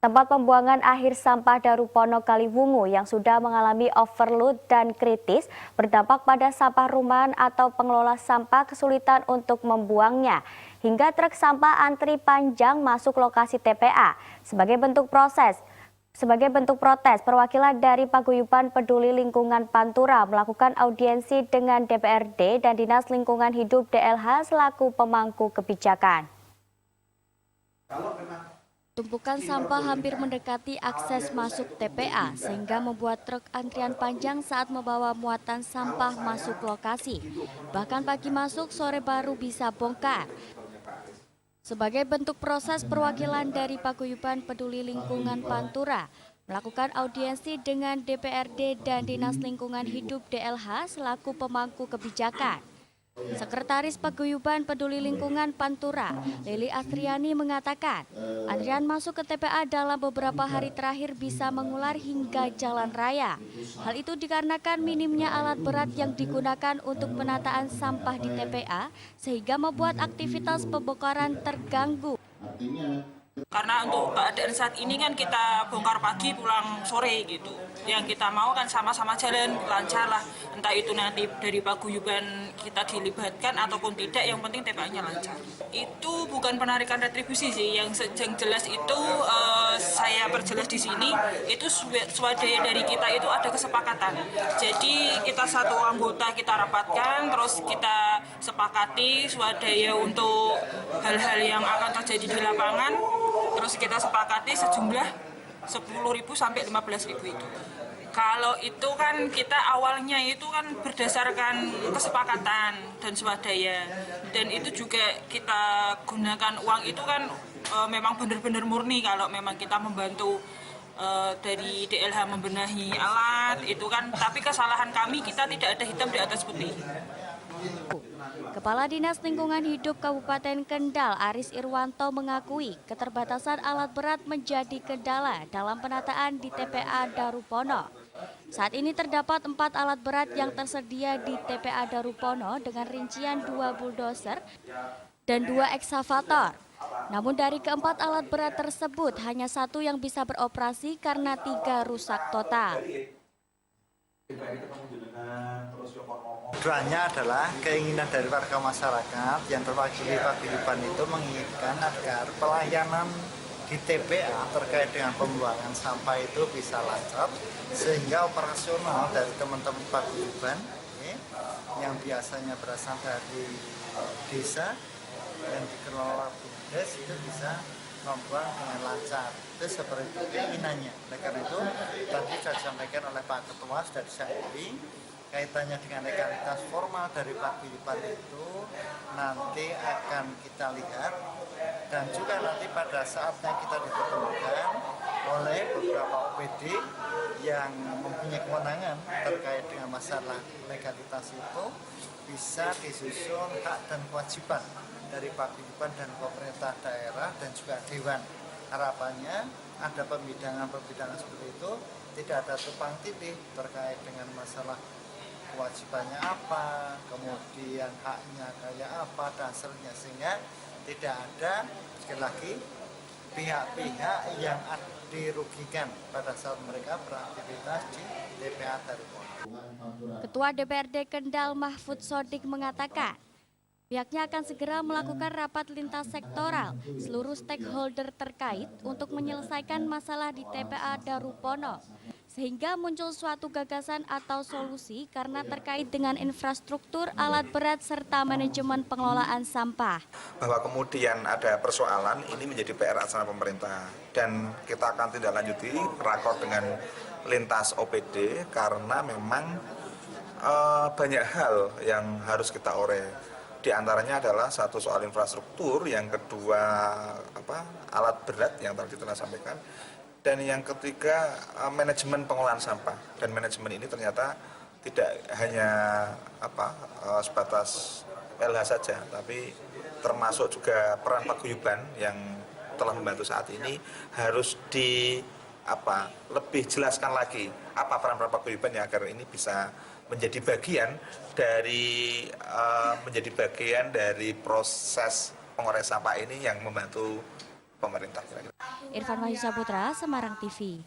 Tempat pembuangan akhir sampah Darupono Kaliwungu yang sudah mengalami overload dan kritis berdampak pada sampah rumahan atau pengelola sampah kesulitan untuk membuangnya. Hingga truk sampah antri panjang masuk lokasi TPA. Sebagai bentuk protes, perwakilan dari Paguyuban Peduli Lingkungan Pantura melakukan audiensi dengan DPRD dan Dinas Lingkungan Hidup DLH selaku pemangku kebijakan. Tumpukan sampah hampir mendekati akses masuk TPA sehingga membuat truk antrian panjang saat membawa muatan sampah masuk lokasi. Bahkan pagi masuk, sore baru bisa bongkar. Sebagai bentuk proses, perwakilan dari Paguyuban Peduli Lingkungan Pantura melakukan audiensi dengan DPRD dan Dinas Lingkungan Hidup DLH selaku pemangku kebijakan. Sekretaris Paguyuban Peduli Lingkungan Pantura, Lili Astriani mengatakan, antrian masuk ke TPA dalam beberapa hari terakhir bisa mengular hingga jalan raya. Hal itu dikarenakan minimnya alat berat yang digunakan untuk penataan sampah di TPA, sehingga membuat aktivitas pembongkaran terganggu. Karena untuk keadaan saat ini kan kita bongkar pagi pulang sore gitu. Yang kita mau kan sama-sama jalan lancar lah. Entah itu nanti dari Paguyuban kita dilibatkan ataupun tidak, yang penting TPA-nya lancar. Itu bukan penarikan retribusi sih, yang jelas itu saya perjelas di sini, itu swadaya dari kita itu ada kesepakatan. Jadi kita satu anggota kita rapatkan, terus kita sepakati swadaya untuk hal-hal yang akan terjadi di lapangan. Terus kita sepakati sejumlah 10.000 sampai 15.000 itu. Kalau itu kan kita awalnya itu kan berdasarkan kesepakatan dan swadaya. Dan itu juga kita gunakan uang itu kan memang benar-benar murni kalau memang kita membantu dari DLH membenahi alat itu kan. Tapi kesalahan kami, kita tidak ada hitam di atas putih. Kepala Dinas Lingkungan Hidup Kabupaten Kendal, Aris Irwanto mengakui keterbatasan alat berat menjadi kendala dalam penataan di TPA Darupono. Saat ini terdapat 4 alat berat yang tersedia di TPA Darupono dengan rincian 2 bulldozer dan 2 eksavator. Namun dari keempat alat berat tersebut hanya 1 yang bisa beroperasi karena 3 rusak total. Tujuannya adalah keinginan dari warga masyarakat yang terwakili Paguyuban itu menginginkan agar pelayanan di TPA terkait dengan pembuangan sampah itu bisa lancar, sehingga operasional dari teman-teman Paguyuban yang biasanya berasal dari desa yang dikelola BUMDes itu bisa membuang dengan lancar. Itu seperti itu keinginannya. Oleh karena itu tadi sudah disampaikan oleh Pak Ketua, sudah disampaikan kaitannya dengan legalitas formal dari Paguyuban itu nanti akan kita lihat, dan juga nanti pada saatnya kita diketemukan oleh beberapa OPD yang mempunyai kewenangan terkait dengan masalah legalitas itu bisa disusun hak dan kewajiban dari Paguyuban dan pemerintah daerah dan juga Dewan. Harapannya ada pembidangan-pembidangan seperti itu, tidak ada tumpang tindih terkait dengan masalah kewajibannya apa, kemudian haknya kayak apa, dasarnya, sehingga tidak ada sekali lagi pihak-pihak yang dirugikan pada saat mereka beraktivitas di TPA Darupono. Ketua DPRD Kendal Mahfud Sodik mengatakan, pihaknya akan segera melakukan rapat lintas sektoral seluruh stakeholder terkait untuk menyelesaikan masalah di TPA Darupono, sehingga muncul suatu gagasan atau solusi karena terkait dengan infrastruktur, alat berat, serta manajemen pengelolaan sampah. Bahwa kemudian ada persoalan, ini menjadi PR aksana pemerintah. Dan kita akan tindak lanjuti rakor dengan lintas OPD karena memang banyak hal yang harus kita oreh. Di antaranya adalah satu soal infrastruktur, yang kedua alat berat yang tadi telah sampaikan, dan yang ketiga manajemen pengelolaan sampah. Dan manajemen ini ternyata tidak hanya sebatas LH saja, tapi termasuk juga peran Paguyuban yang telah membantu saat ini harus lebih jelaskan lagi apa peran Paguyuban ya, agar ini bisa menjadi bagian dari proses pengolahan sampah ini yang membantu pemerintah. Irfan Wahyu Saputra, Semarang TV.